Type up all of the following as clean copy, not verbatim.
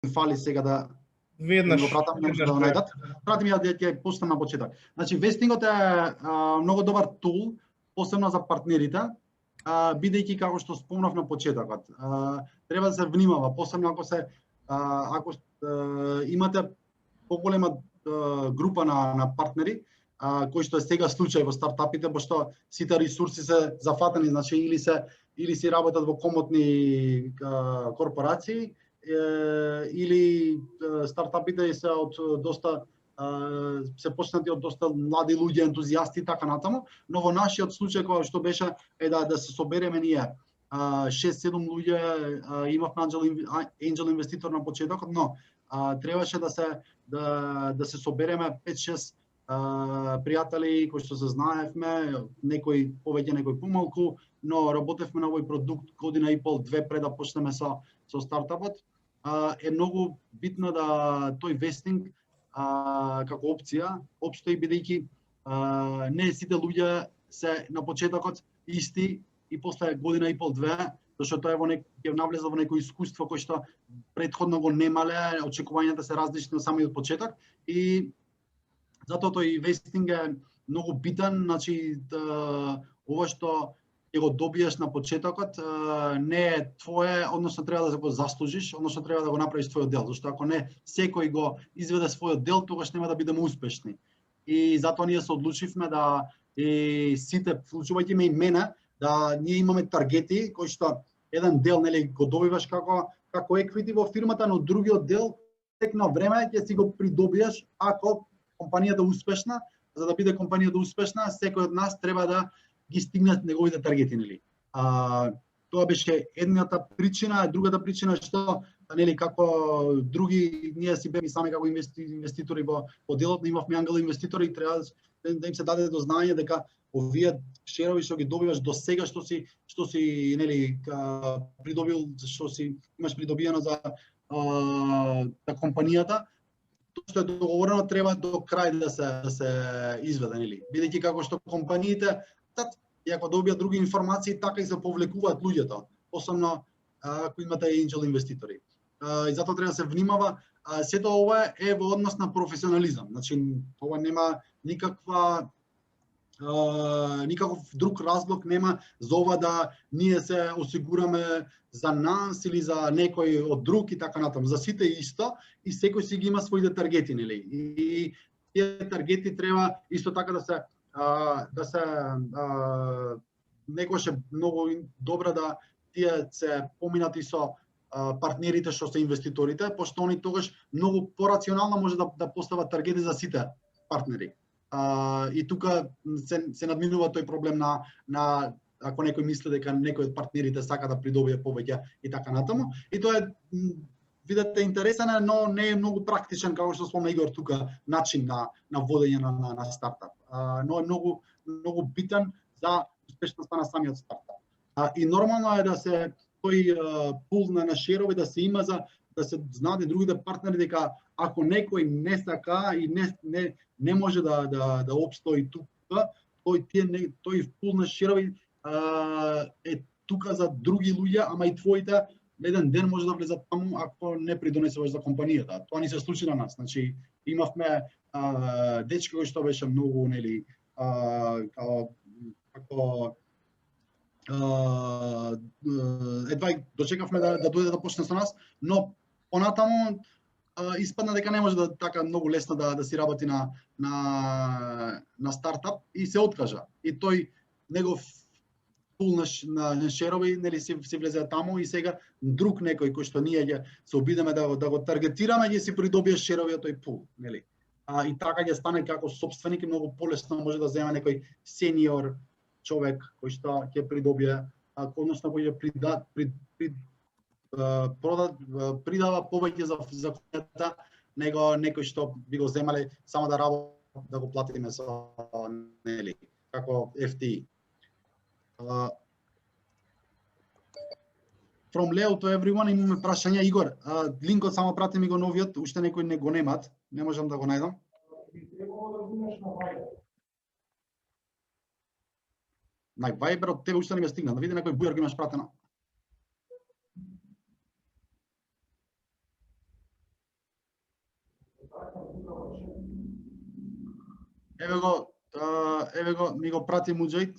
фали сега да Веднаш. го пратам, не може да го најдат. Прати ми ја ќе пуштам на почеток. Значи вестингот е многу добар тул, посебно за партнерите, бидејќи како што спомнав на почетокот. Треба да се внимава, посебно ако имате поголема група на партнери, кој што е сега случај во стартапите, пошто сите ресурси се зафатени, значи или си работат во комотни корпорации, или стартапите се од доста се почнати од доста млади луѓе, ентузијасти и така натаму, но во нашиот случај кој што беше да се собереме ние 6-7 луѓе, имавме angel инвеститор на почетокот, но требаше да се собереме 5-6 пријатели кои што се знаевме, некои повеќе, некои помалку, но работевме на овој продукт година и пол, две пред да почнеме со стартапот. Е многу битно да тој вестинг како опција опстои, бидејќи не сите луѓе се на почетокот исти и после година и пол, две, зашто тоа ќе навлеза во некој искуство кој што претходно го немале, очекувањата се различни од самиот почеток и затоа тој вестинг е многу битен, значи ова што ќе го добиеш на почетокот не е твое, односно треба да го заслужиш, односно треба да го направиш твојот дел, зашто ако не секој го изведе својот дел, тогаш нема да бидеме успешни. И затоа ние се одлучивме и сите, вклучувајќи ме и мене, да ние имаме таргети кои што еден дел го добиваш како equity во фирмата, но другиот дел тек на време ќе си го придобиеш ако компанијата е успешна. За да биде компанијата успешна, секој од нас треба да ги стигнат неговите таргети, нели? Тоа беше едната причина, другата причина што како други ние си беме сами како инвеститори во делот, имавме ангел инвеститори и треба да им се даде до знаење дека овие шерови што ги добиваш до сега што си придобил, што си имаш придобиено за компанијата, тоа што е договорено треба до крај да се изведе, нели? Бидејќи како што компаниите и ако добијат други информации, така и се повлекуваат луѓето, особено ако имате angel инвеститори. И затоа треба да се внимава. Сето ова е во однос на професионализам. Значи, ова нема никаков друг разлог нема за ова да ние се осигураме за нас или за некој од друг и така натаму. За сите исто и секој си ги има своите таргети, нели? И тие таргети треба исто така да се некојаш е многу добро да тие се поминати со партнерите што се инвеститорите, пошто они тогаш многу порационално може да постават таргети за сите партнери. И тука се надминува тој проблем на ако некој мисли дека некој од партнерите сака да придобие повеќе и така натаму. И тоа е видете интересен, но не е многу практичен, како што спомна Игор тука, начин на водење на стартап. Но е многу битен за успешноста на самиот стартап. И нормално е да се тој пул на шерови да се има за да се знаат и другите партнери дека ако некој не сака и не може да опстои тука, тој пул на шерови е тука за други луѓе, ама и твоите еден ден може да влезат таму ако не придонесуваш за компанијата. Тоа ни се случи на нас. Значи имавме дечко кој што беше многу како едва дочекавме да дојде да почне со нас, но понатаму испадна дека не може така многу лесно да си работи на стартап и се откажа. И тој негов пул на шерови нели си влезе таму и сега друг некој кој што ние ќе се обидеме да го таргетираме ќе си придобие шерови од тој пул, нели? И така ќе стане како собственик и многу полесно може да земе некој сениор човек кој што ќе придобие, односно кој ќе придава повеќе за компанијата него некој што би го земале само да работи да го платиме со нели како FTE. From Leo to everyone имаме прашања. Игор, линкот само прати ми го новиот, уште некои не го немат, не можам да го најдам. На Viber од тебе уште не ми стигна, да види некој бујар го имаш пратено. Еве го, ми го прати Муџаид.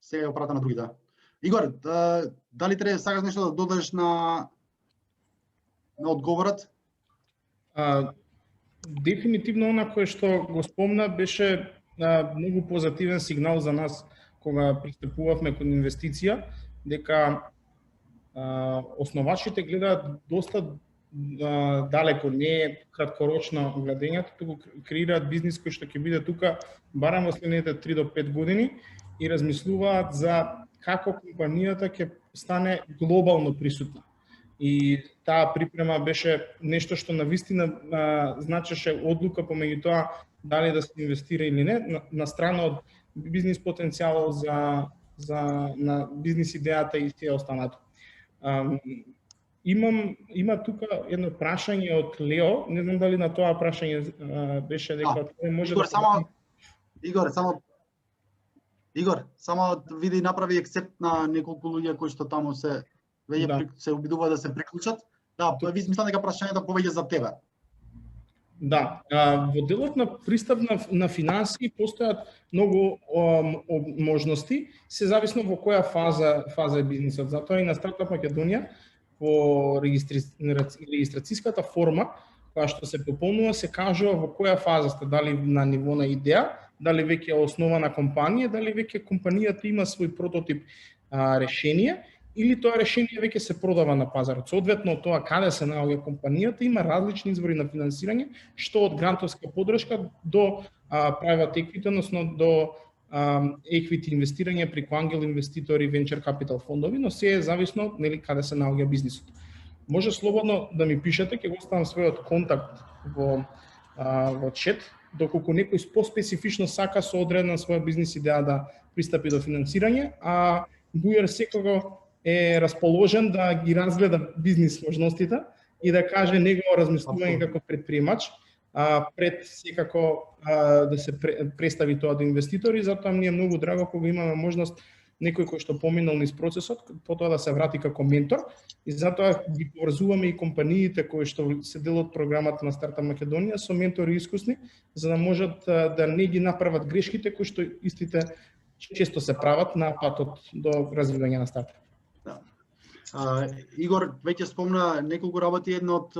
Сега го прата на другите. Игор, дали треба сакаш нешто да додадеш на одговорот? Дефинитивно она кое што го спомна беше многу позитивен сигнал за нас кога пристапувавме кон инвестиција, дека основачите гледаат доста далеко, не е краткорочно гледањето, туку креираат бизнис кој што ќе биде тука барем во следните 3 до 5 години и размислуваат за како компанијата ќе стане глобално присутна. И таа припрема беше нешто што навистина значеше одлука помеѓу тоа дали да се инвестира или не, на страна од бизнис потенцијалот на бизнис идејата и се останато. Има тука едно прашање од Лео, не знам дали на тоа прашање беше дека може Игор, само види направи акцепт на неколку луѓе кои што таму се веќе се обидува да се приклучат. Да, мислам дека прашањето повеќе за тебе. Да, во делот на пристап на финансии постојат многу можности, се зависно во која фаза е бизнисот. Затоа и на Стартап Македонија во регистрацијската форма која што се пополнува се кажува во која фаза сте, дали на ниво на идеја, дали веќе е основана компанија, дали веќе компанијата има свој прототип решение или тоа решение веќе се продава на пазарот. Соодветно тоа каде се наоѓа компанијата има различни извори на финансирање, што од грантовска поддршка до private equity, односно до equity инвестирање преку ангел инвеститори, venture capital фондови, но се е зависно нели каде се наоѓа бизнисот. Може слободно да ми пишете, ќе го оставам својот контакт во чат, доколку некој поспецифично сака со одредена своја бизнис идеја да пристапи до финансирање, а Бујар секако е расположен да ги разгледа бизнис можностите и да каже негово размислување како предприемач, пред секако да се представи тоа до инвеститори. Затоа ми е многу драго кога имаме можност некој кој што поминал низ процесот, потоа да се врати како ментор, и затоа ги поврзуваме и компаниите кои што се дел од програмата на Стартап Македонија со ментори искусни, за да можат да не ги направат грешките кои што истите често се прават на патот до развивање на стартап. Игор веќе спомна неколку работи, едно од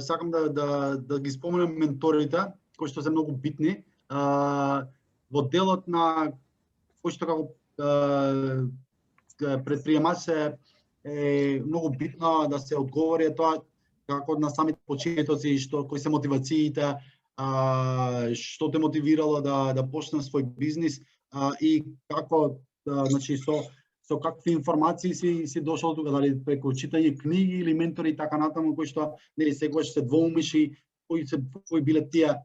сакам да ги спомнам менторите кои што се многу битни во делот на кој што како предприемач е многу битно да се одговори тоа како на самите починетоци, кои се мотивациите, што те мотивирало да почнеш свој бизнис и како значи со какви информации си дошол тука, дали преку читање книги или ментори и така натаму, кои што нели секогаш се двоумиш и кои биле тие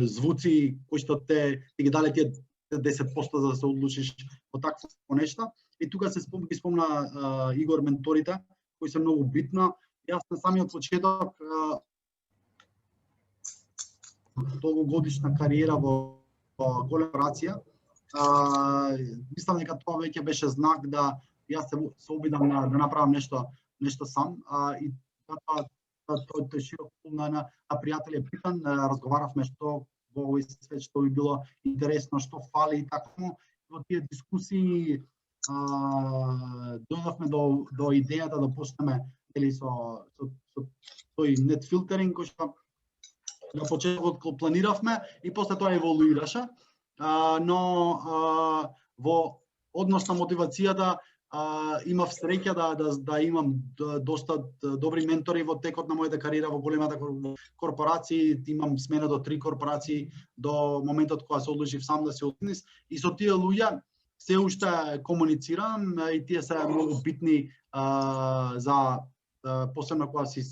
звуци кои што ти ги дале тие 10% за да се одлучиш во такво нешто. И тука се спомна Игор менторите кои се многу битно. Јас на самиот почеток долгогодишна кариера во колаборација. Мислам дека тоа веќе беше знак да јас се обидам да направам нешто сам. И тој широк клуб на пријатели е битен. Разговаравме што во овој свет што би било интересно, што фали и така. Во тие дискусии дојдовме до идејата да почнеме со тој нет филтеринг кој што на почетокот планиравме и после тоа еволуираше. Но во однос на мотивацијата имав среќа да имам доста добри ментори во текот на мојата кариера во големата корпорации. Имам смена до 3 корпорации до моментот кога се одлучив сам да се бизнис, и со тие луѓе се уште комуницирам и тие се многу битни за посебно кога си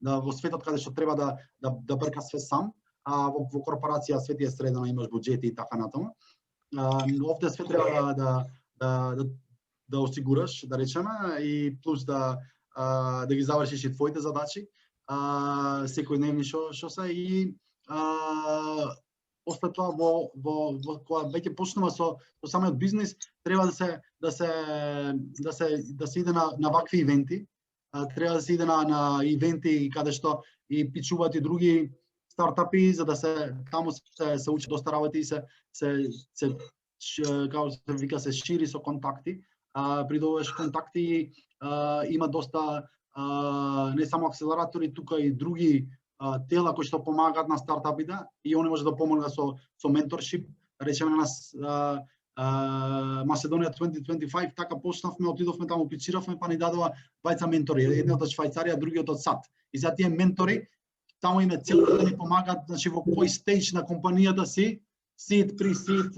во светот каде што треба да брка све сам. Во корпорација све ти е средено, имаш буџети и така натаму. Овде све треба да осигураш, да речеме, и плюс да ги завршиш и твоите задачи, секојдневни што се, и после тоа кога веќе почнува со самиот бизнис, треба да се иде на вакви ивенти, треба да се иде на ивенти каде што и пичуваат и други стартапи, за да се таму се учи доста работи и како се вика се шири со контакти. Придобиваш контакти, има доста не само акселератори, тука и други тела кои што помагаат на стартапите и они може да помогнат со менторшип. Речеме нас Macedоnia 2025, така почнавме, отидовме таму, пичиравме, па ни дадува двајца ментори, едниот од Швајцарија, другиот од САД. И за тие ментори таму име цело да ни помагаат, значи во кој стејдж на компанијата си, seed, pre-seed,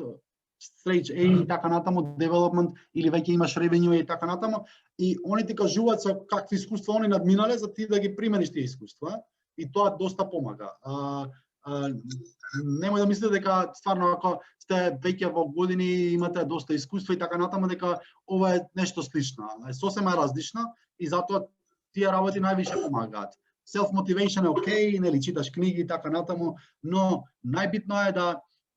stage A и така натаму, development или веќе имаш revenue и така натаму, и они ти кажуваат со какви искуства они надминале за ти да ги примениш тие искуства и тоа доста помага. Немој да мислите дека стварно ако сте веќе во години имате доста искуство и така натаму дека ова е нешто слично. Сосема е различно и затоа тие работи највише помагаат. Self motivation е окей, нели читаш книги и така натаму, но најбитно е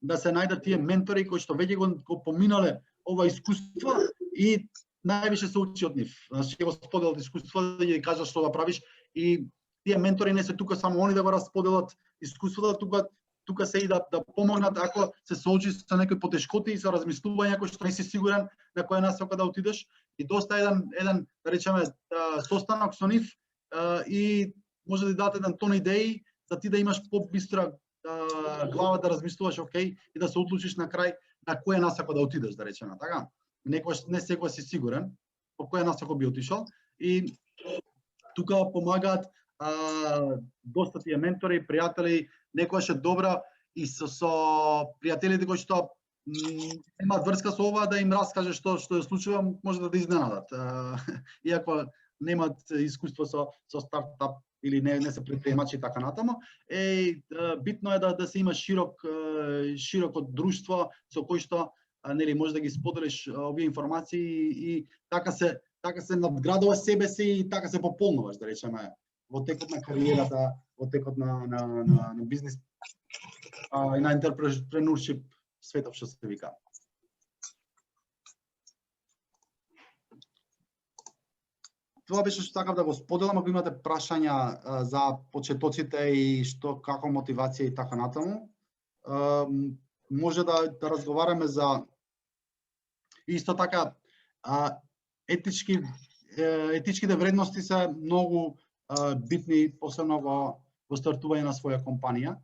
да се најдат тие ментори кои што веќе го поминале ова искуство и највише се учи од нив. Значи ќе го споделат искуство, да ги кажат што да правиш и тие ментори не се тука само они да го расподелат искуството, тука се и да помогнат ако се соочиш со некои потешкоти и со размислувања кои што не си сигурен на која насока да отидеш и доста еден да речеме состанок со нив и може да ти дадат еден тон идеи за ти да имаш побистра глава да размислуваш окей и да се одлучиш на крај на која насока да отидеш, да речеме така. Некогаш не секогаш си сигурен по која насока би отишол и тука помагаат доста тие ментори, пријатели, некогаш е добра и со пријателите кои што имаат врска со ова да им раскаже што е случува, може да изненадат. Иако немаат искуство со стартап или не се предприемачи и така натаму, битно е да се има широко друштво со кој што нели може да ги споделиш овие информации и така се надградува себе си и така се пополнуваш, да речеме, во текот на кариерата, во текот на бизнес и на entrepreneurship светот што се вика. Тоа беше што сакав да го споделам, ако имате прашања за почетоците и како мотивација и така натаму, може да разговараме за исто така етичките вредности се многу битни посебно во стартување на своја компанија.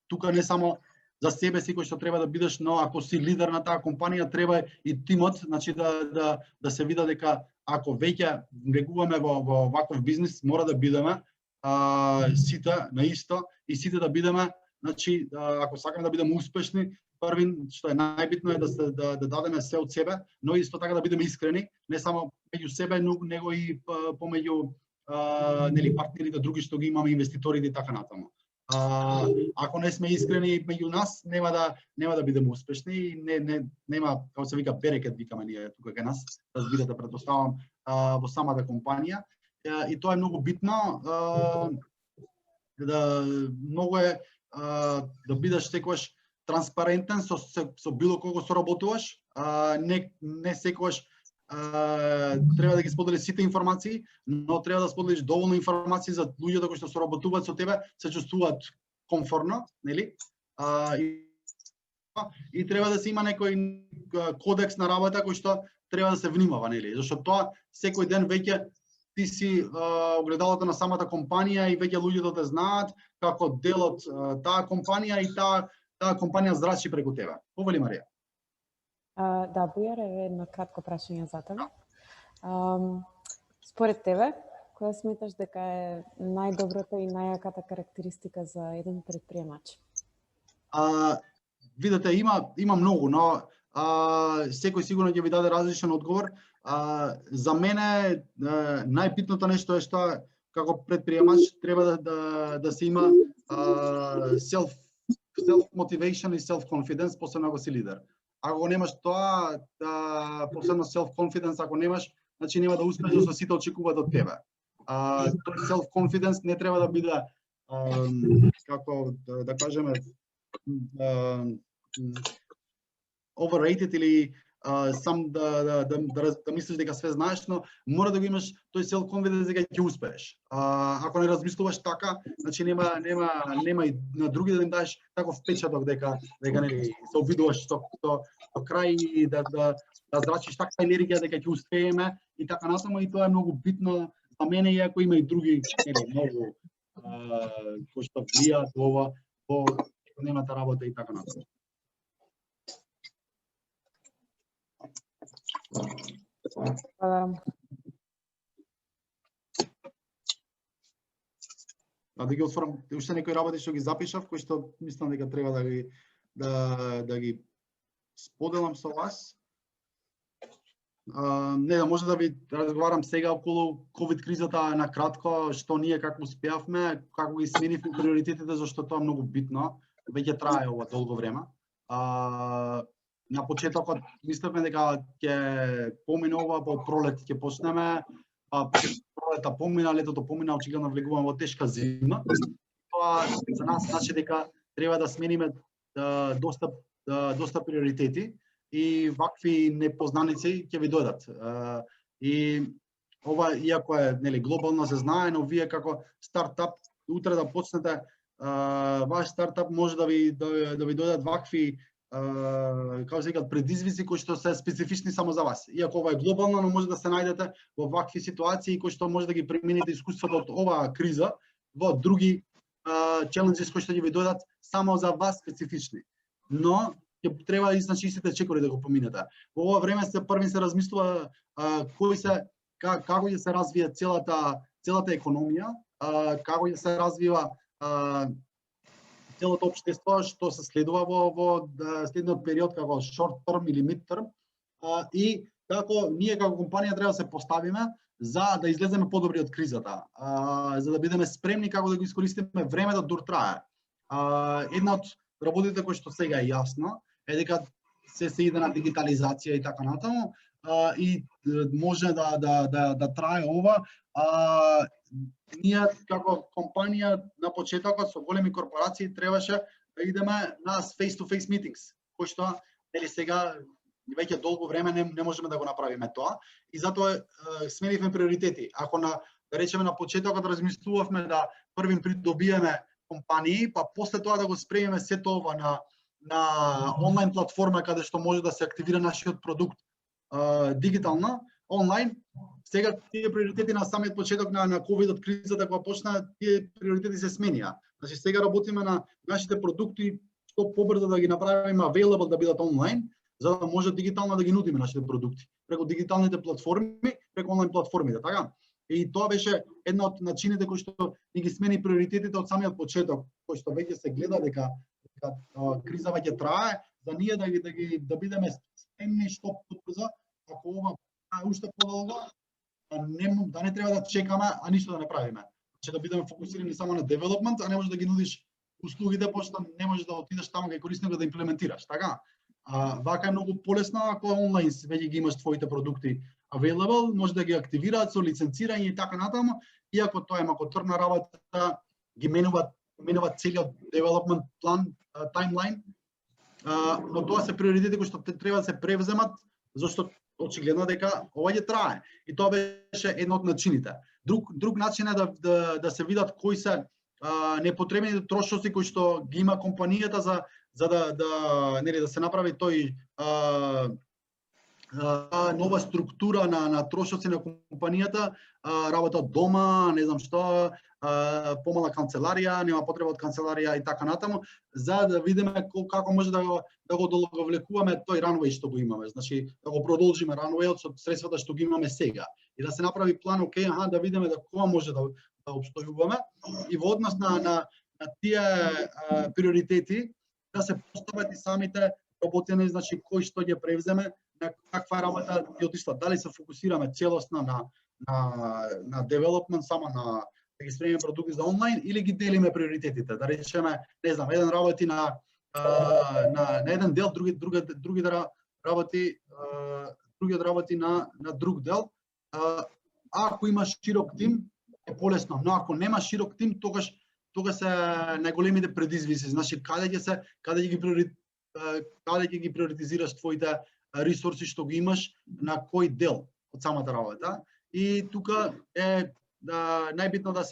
Тука не само за себе си кој што треба да бидеш, но ако си лидер на таа компанија треба и тимот, значи да се види дека ако веќе влегуваме во ваков бизнис, мора да бидеме сите на исто и сите да бидеме, значи ако сакаме да бидеме успешни, првин што е најбитно е да дадеме се од себе, но исто така да бидеме искрени, не само меѓу себе, него и помеѓу нели партнерите други што ги имаме, инвеститорите и така натаму. Ако не сме искрени меѓу нас, нема да бидеме успешни и нема, како се вика, берекет викаме ние тука кај нас, разбирате, претпоставам, во самата компанија. И тоа е многу битно, многу е да бидеш секогаш транспарентен со било кого соработуваш, не секогаш треба да ги споделиш сите информации, но треба да споделиш доволно информации за луѓето кои што соработуваат со тебе, се чувствуваат комфортно, нели? И треба да се има некој кодекс на работа кој што треба да се внимава, нели? Зашто тоа секој ден веќе ти си огледалото на самата компанија и веќе луѓето те знаат како дел од таа компанија и таа компанија зрачи преку тебе. Повели, Марија. Да, Бујар, едно кратко прашање за тебе. Според тебе, која сметаш дека е најдобрата и најаката карактеристика за еден предприемач? Видете, има многу, но секој сигурно ќе ви даде различен одговор. За мене најбитното нешто е што како предприемач треба да се има self motivation и self confidence, посебно ако си лидер. Ако немаш тоа, посебно self-confidence, ако немаш, значи нема да успееш со сите очекуваат од тебе. Тој self-confidence не треба да биде, како да кажеме, overrated или сам да мислиш дека све знаеш, но мора да го имаш тој self confidence дека ќе успееш. Ако не размислуваш така, значи нема и на други да им дадеш таков впечаток дека нели се обидуваш со крај и да зрачиш таква енергија дека ќе успееме и така насаму, и тоа е многу битно за мене, иако има и други нели многу кои што влијаат во секојдневната работа и така натаму. Да ги отворам уште некои работи што ги запишав, кои што мислам дека треба да ги споделам со вас. Не, може да ви разговарам сега околу ковид кризата на кратко, што ние како успеавме, како ги сменивме приоритетите, зашто тоа е многу битно. Веќе трае ова долго време. На почетокот мислевме дека ќе помине ова, по пролет ќе почнеме, пролета помина, летото помина, очигледно влегуваме во тешка зима. Тоа за нас значи дека треба да смениме доста приоритети и вакви непознаници ќе ви дојдат. И ова, иако е нели глобално се знае, но вие како стартап утре да почнете ваш стартап може да ви дојдат вакви како се викаат предизвици кои што се специфични само за вас. Иако ова е глобално, но може да се најдете во вакви ситуации кои што може да ги примените искуството од оваа криза во други челенџи кои што ќе ви дојдат само за вас специфични. Но ќе треба и значи истите чекори да го поминете. Во ова време се размислува како ќе се развие целата економија, како ќе се развива целото општество, што се следува во следниот период како short term или mid term, и како ние како компанија треба да се поставиме за да излеземе подобри од кризата, за да бидеме спремни како да го искористиме времето дур трае. Една од работите кои што сега е јасно е дека се иде на дигитализација и така натаму, и може да трае ова. Ние како компанија на почетокот со големи корпорации требаше да идеме на face-to-face meetings, кои што нели сега веќе долго време не можеме да го направиме тоа, и затоа сменивме приоритети. Ако да речеме на почетокот размислувавме да првим придобиеме компании, па после тоа да го спремиме сето ова на онлайн платформа каде што може да се активира нашиот продукт дигитално, онлайн. Сега тие приоритети на самиот почеток на ковидот кризата кога почна, тие приоритети се сменија. Значи сега работиме на нашите продукти што побрзо да ги направиме available да бидат онлайн, за да може дигитално да ги нудиме нашите продукти преку дигиталните платформи, преку онлайн платформите, така? И тоа беше една од начините кои што ни ги смени приоритетите од самиот почеток, кој што веќе се гледа дека криза веќе трае, за ние да бидеме спремни што побрзо, ако ова уште подолго, да не треба да чекаме, а ништо да не правиме. Значи да бидеме фокусирани само на девелопмент, а не можеш да ги нудиш услугите, пошто не можеш да отидеш таму кај корисникот да имплементираш, така? Вака е многу полесно ако онлайн веќе ги имаш твоите продукти available, може да ги активираат со лиценцирање и така натаму, иако тоа е макотрпна работа, ги менуваат целиот development план, таймлайн, но тоа се приоритети кои што треба да се превземат, зашто очигледно дека ова ќе трае. И тоа беше едно од начините. Друг начин е да се видат кои се непотребните трошоци кои што ги има компанијата за да се направи тој нова структура на трошоци на компанијата, работа од дома, не знам што, помала канцеларија, нема потреба од канцеларија и така натаму, за да видиме како може да го долговлекуваме тој runway што го имаме. Значи, да го продолжиме runway-от со средствата што ги имаме сега. И да се направи план, да видиме да кога може да обстојуваме, и во однос на тие приоритети да се постават и самите работени, значи кој што ќе превземе, на каква работа ќе отишла, дали се фокусираме целосно на девелопмент, само на да ги спремиме продукти за онлайн, или ги делиме приоритетите, да речеме, не знам, еден работи на еден дел, другите работи на друг дел. Ако имаш широк тим е полесно, но ако нема широк тим, тогаш се најголемите предизвици. Значи каде ќе ги приоритизираш твоите ресурси што го имаш на кој дел од самата работа. И тука е најбитно да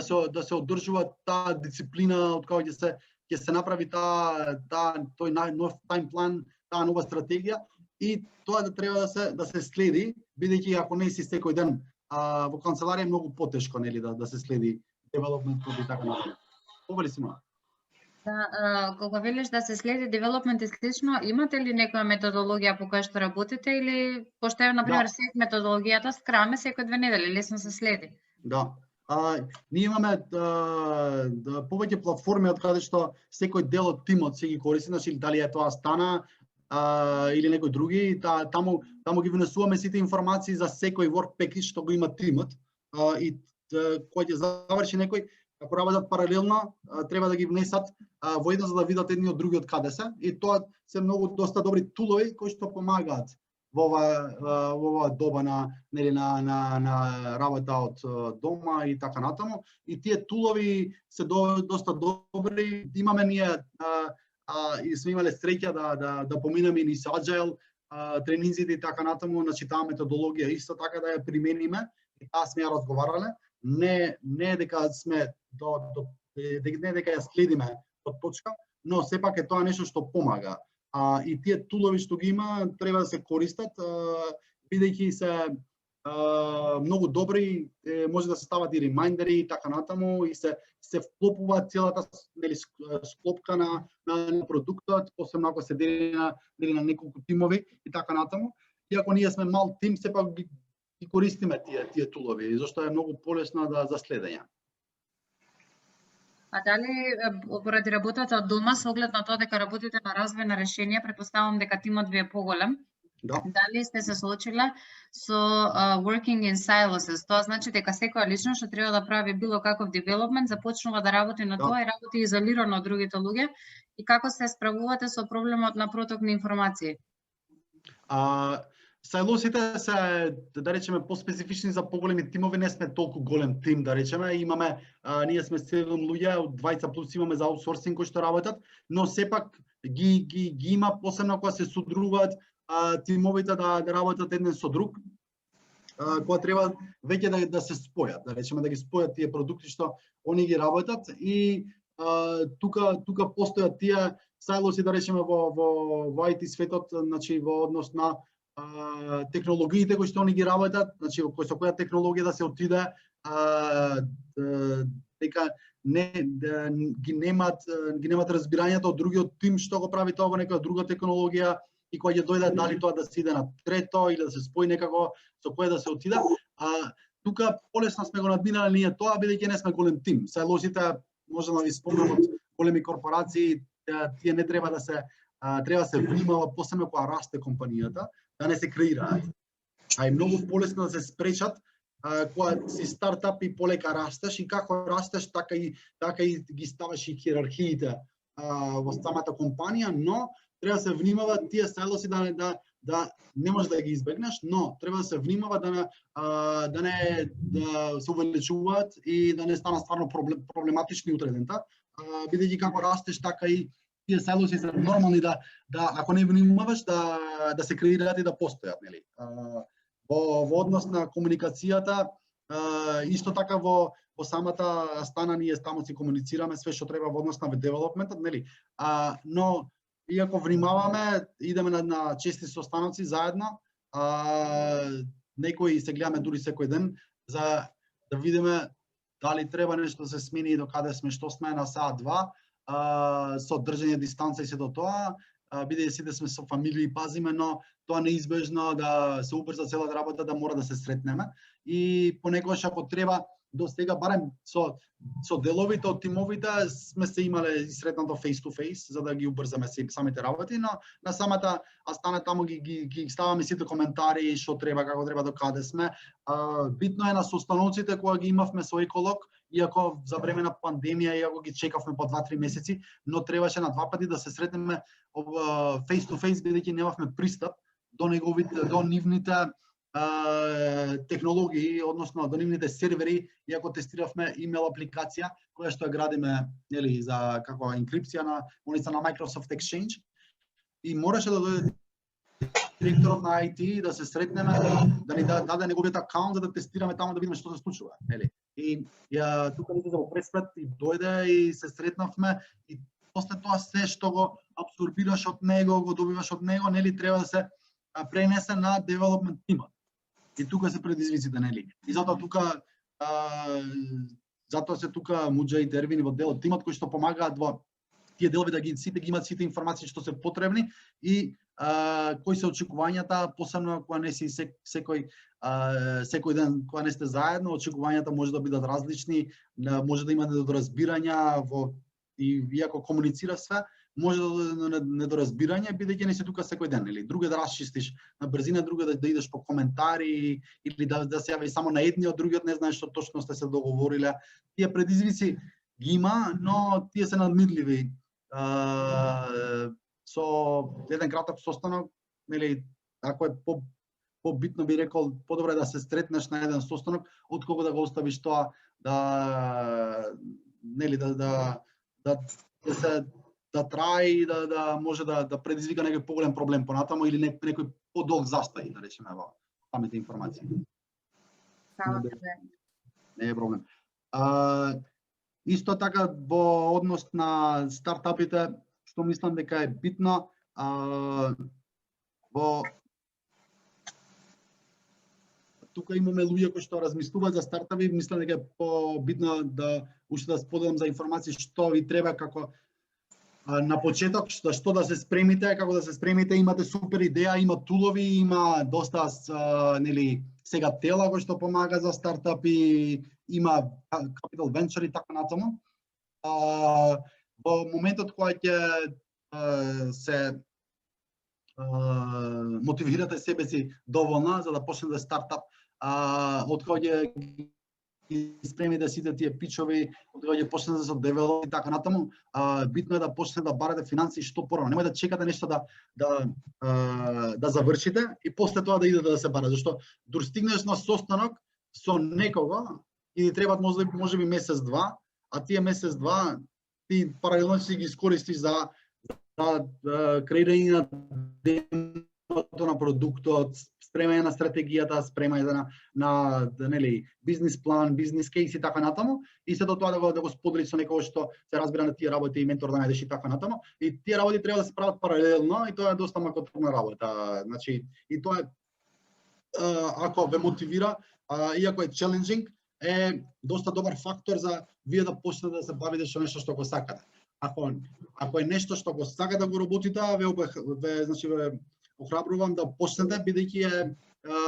се одржува таа дисциплина од кога ќе се направи тој нов тайм план, таа нова стратегија и тоа да треба да се следи, бидејќи ако не си секој ден во канцеларија е многу потешко нели да се следи девелопментот и така натаму. Повели си ма? Да, кога велиш да се следи девелопмент и слично, имате ли некоја методологија по која што работите или пошто е на пример методологијата Scrum секој 2 недели лесно се следи? Да. Ние имаме повеќе платформи од каде што секој дел од тимот се ги користи, значи дали е тоа Asana или некој други, таму ги внесуваме сите информации за секој work package што го има тимот и кога ќе заврши некој, ако работат паралелно, треба да ги внесат во едно за да видат едни од други од каде се и тоа се многу доста добри тулови кои што помагаат во ова доба на работа од дома и така натаму. И тие тулови се доста добри. Имаме ние и сме имале среќа да поминеме низ Agile тренинзите и така натаму, значи таа методологија исто така да ја примениме и таа сме ја разговарале. Не дека сме не дека ја следиме од точка, но сепак е тоа нешто што помага. И тие тулови што ги има треба да се користат, бидејќи се многу добри, може да се стават и ремайндери и така натаму и се вклопува целата склопка на продуктот, посебно ако се дели на неколку тимови и така натаму. Иако ние сме мал тим, сепак ги користиме тие тулови, зашто е многу полесно за следење. А дали поради работата од дома, со оглед на тоа дека работите на развој на решенија, претпоставувам дека тимот ви е поголем, Да. дали сте се соочиле со working in silos? Тоа значи дека секоја личност што треба да прави било каков девелопмент, започнува да работи на тоа и работи изолирано од другите луѓе, и како се справувате со проблемот на проток на информации? Сайлосите се, да речеме, поспецифични за поголеми тимови, не сме толку голем тим, да речеме, имаме, ние сме 7 луѓе, од 20 плюс имаме за аутсорсинг кои што работат, но сепак ги има, посебно кога се содружуваат тимовите да работат еден со друг, кога треба веќе да се спојат, да речеме, да ги спојат тие продукти што они ги работат и тука постојат тие сайлоси, да речеме, во IT светот, значи во однос на технологиите кои што они ги работат, значи со која технологија да се отиде, дека ги немат разбирањето од другиот тим што го прави тоа во некоја друга технологија и кога ќе дојде дали тоа да се иде на трето или да се спои некако со која да се отиде. Тука полесно сме го надминале ние тоа, бидејќи не сме голем тим. Сайлосите може да ви спомнам од големи корпорации, тие не треба да се внимава, посебно кога расте компанијата, да не се креираат. А е многу полесно да се спречат кога си стартап и полека растеш и како растеш така и ги ставаш и хиерархиите во самата компанија, но треба да се внимава тие сайлоси да не можеш да ги избегнеш, но треба да се внимава да не се увеличуваат и да не станат стварно проблематични утре дента, бидејќи како растеш така и тие сайлоси се нормални да ако не внимаваш да се креираат и да постојат, нели? Во однос на комуникацијата, исто така во самата Asana ние таму си комуницираме све што треба во однос на девелопментот, нели? Но иако внимаваме, идеме на чести состаноци заедно, некои се гледаме дури секој ден за да видиме дали треба нешто да се смени и до каде сме, што сме на саат 2, со држање дистанца и се до тоа, бидејќи сите сме со фамилии и пазиме, но тоа неизбежно да се убрза целата работа, да мора да се сретнеме. И понекогаш ако треба, до сега барем со деловите од тимовите сме се имале и сретнато face to face за да ги убрзаме самите работи, но на самата Asana таму ги ставаме сите коментари што треба, како треба, до каде сме. Битно е на состаноците кога ги имавме со еколог, иако за време на пандемија, иако ги чекавме по 2-3 месеци, но требаше на 2 пати да се сретнеме face to face, бидејќи немавме пристап до нивните технологии, односно до нивните сервери, иако тестиравме имейл апликација која што ја градиме, нели, за како енкрипција на улица на Microsoft Exchange. и мораше да дојде директорот на IT да се сретнеме, да ни даде неговиот акаунт за да тестираме таму да видиме што се случува, нели? И ја тука ни за преспред и дојде и се сретнавме и после тоа се што го абсорбираш од него, го добиваш од него, нели треба да се пренесе на development тимот. И тука се предизвиците, нели? И затоа тука се тука Муџа и Ервин во дел од тимот кои што помагаат во тие делови да ги имат сите информации што се потребни и кои се очекувањата, посебно кога не си секој ден кога не сте заедно, очекувањата може да бидат различни, може да има недоразбирања и иако комуницира све, може да дојде недоразбирање, бидејќи не си тука секој ден, или друге да расчистиш на брзина, друге да идеш по коментари или да се јави само на едниот, другиот не знаеш што точно сте се договориле. Тие предизвици ги има, но тие се надмидливи. Со еден краток состанок, нели, ако е побитно би рекол, подобро да се стретнеш на еден состанок, отколку да го оставиш тоа нели да трае и да може да предизвика некој поголем проблем понатаму или некој подолг застој, да речеме во самите информации. Не е проблем. Исто така во однос на стартапите, што мислам дека е битно, тука имаме луѓе кои што размислуваат за стартапи, мислам дека е побитно да уште да споделам за информации што ви треба како на почеток, што да се спремите, како да се спремите, имате супер идеја, има тулови, има доста нели сега тела кои што помага за стартапи, има capital venture и така натаму. Во моментот кога ќе се мотивирате себе си доволно за да почне да стартап, од кога ќе спремите сите тие пичови, од кога ќе почне да се девелопи и така натаму, битно е да почне да барате финансии што порано. Немој да чекате нешто да завршите и после тоа да идете да се бара, зашто дур стигнеш на состанок со некого и требаат можеби месец-два, а тие месец-два ти паралелно си ги искористиш за креирање на демото на продуктот, спремање на стратегијата, спремање на нели бизнис план, бизнис кейс и така натаму, и се до тоа да го споделиш со некој што се разбира на тие работи и ментор да најдеш и така натаму. И тие работи треба да се прават паралелно и тоа е доста макотрпна работа. Значи и тоа е ако ве мотивира, иако е challenging, е доста добар фактор за вие да почнете да се бавите со нешто што го сакате. Ако е нешто што го сакате да го работите, значи ве охрабрувам да почнете, бидејќи е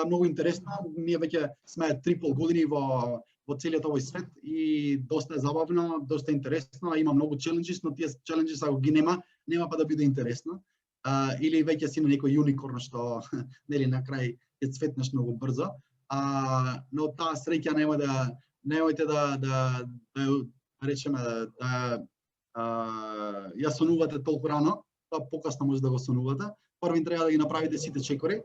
многу интересно. Ние веќе сме 3,5 години во целиот овој свет и доста е забавно, доста интересно, има многу challenges, но тие challenges ако ги нема па да биде интересно. Или веќе си на некој юникорн што нели на крај ќе цветнеш многу брзо. Но таа среќа немојте да речеме ја сонувате толку рано, тоа покасно може да го сонувате. Први треба да ги направите сите чекори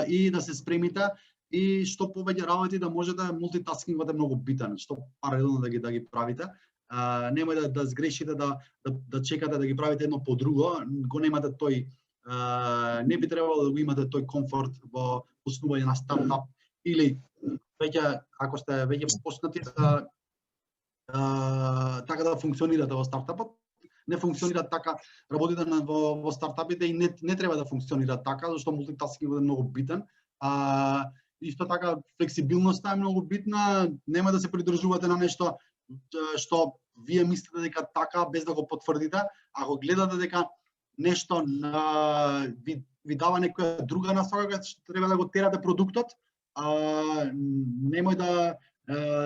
и да се спремите и што повеќе работи да можете, мултитаскингот е многу битен, што паралелно да ги правите. Немој да сгрешите, да чекате да ги правите едно по друго, го немате тој, не би требало да го имате тој комфорт во основање на стартап или веќе ако сте веќе почнати така да функционирате во стартапот. Не функционира така работите во стартапите и не треба да функционира така, зашто мултитаскингот е многу битен. Исто така флексибилноста е многу битна, нема да се придржувате на нешто што вие мислите дека така без да го потврдите. Ако гледате дека нешто ви дава некоја друга насока, треба да го терате продуктот, немој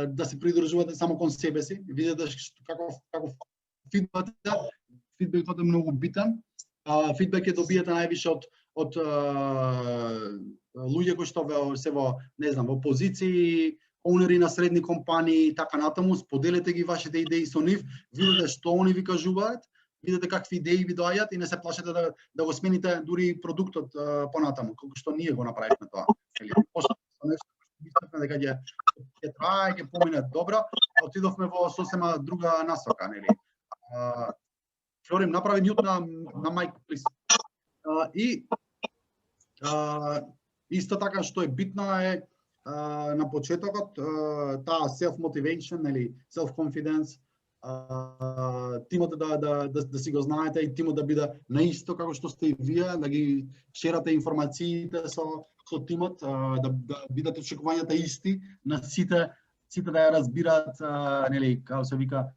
да се придржувате само кон себе си. Видете како фидбекот е многу битен. Фидбек ќе добиете највише од луѓе кои што се во позиции, оунери на средни компании и така натаму. Споделете ги вашите идеи со нив, видете што они ви кажуваат, видете какви идеи ви доаѓаат и не се плашете да го смените дури продуктот понатаму, колку што ние го направивме тоа. Мислевме дека ќе трае, ќе помине добро, отидовме во сосема друга насока, нели? Флорим, направи мјут на майк, плиз. И исто така што е битна е на почетокот таа self-motivation или self-confidence, тимот да си го знаете и тимот да биде наисто како што сте и вие, да ги шерате информациите со тимот, да бидат очекувањата исти на сите да ја разбираат, нели, како се вика,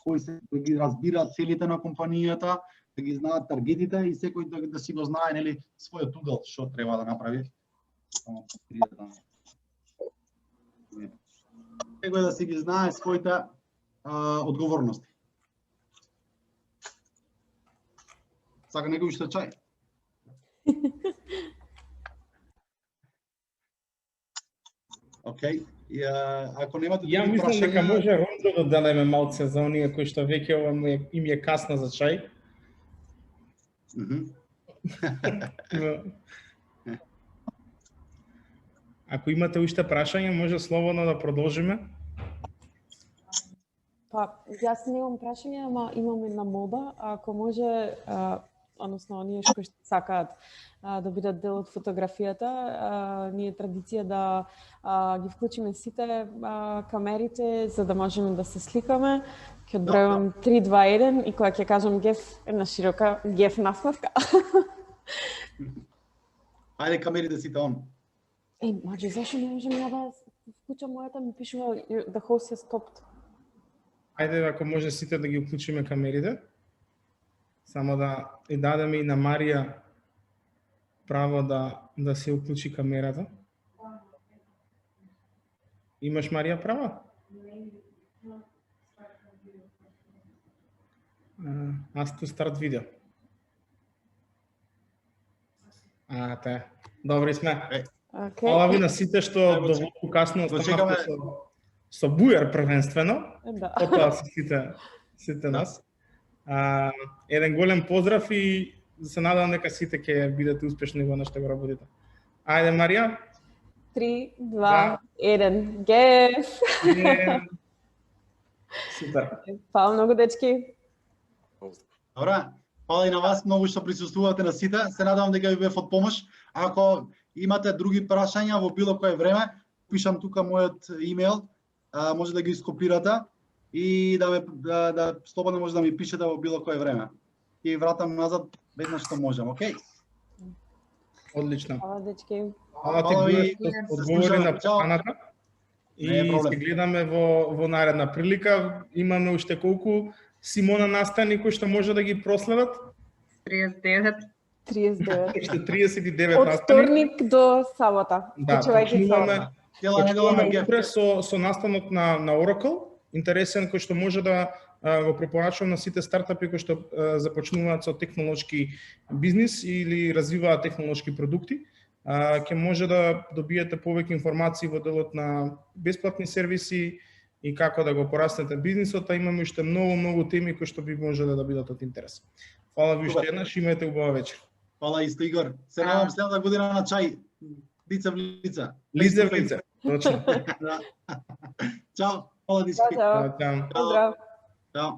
кои се да ги разбираат целите на компанијата, да ги знаат таргетите и секој да си го знае, нели, својот угол што треба да направи. Секој да си ги знае своите одговорности. Сака некој уште чај? Океј. Ако немате Ја други мислам дека прашања, може Ронджо да делеме малце за оние кои што веќе им е касно за чај. Ако имате уште прашања, може слободно да продолжиме. Па, јас немам прашање, ама имам една молба. Ако може, односно, оние кои што сакаат да бидат дел од фотографијата, ние традиција да ги вклучиме сите камерите, за да можеме да се сликаме. Ќе одбројувам 3, 2, 1 и кога ќе кажам геф, една широка геф насмевка. Ајде камерите сите он. Маđе, зашо не можем ја да вклучам мојата, ми пишува the host is stopped. Ајде, ако може сите да ги уклучиме камерите. Само да и дадеме и на Марија право да се уклучи камерата. Имаш, Марија, право? Аз ту старт видео. Те. Добри сме. Фала ви на сите што доволку касно останавте со бујар првенствено. Потоа со сите нас. Еден голем поздрав и се надевам дека сите ќе бидете успешни во нешто што го работите. Ајде, Марија. 3, 2, 1, геф! Супер. Фала многу, дечки. Добра, фала и на вас многу што присуствувате на сите. Се надевам дека ви бев од помош. Ако имате други прашања во било кое време, пишам тука мојот имејл, може да ги скопирате и да слободно може да ми пишете во било кое време. И вратам назад веднаш што можам, окей? Одлично. Фала, дечки. Фала ти Бује што одговори на поканата. И се гледаме во наредна прилика. Имаме уште колку Симона настани кои што може да ги проследат? 39. Уште 39 Од настани. вторник до сабота. Да, почнуваме утре со настанот на Oracle. Интересен кој што може да го препорачувам на сите стартапи кои што започнуваат со технолошки бизнис или развиваат технолошки продукти. Ќе може да добиете повеќе информации во делот на бесплатни сервиси и како да го порастете бизнисот, а имаме уште многу теми кои што би можеле да бидат од интерес. Фала ви уште еднаш, имајте убава вечер. Фала исто, Игор. Се надам следната година на чај. Лице в лице. Лице в лице. Точно. Чао. Фала, Дишки. Чао. Чао. Поздрав. Чао.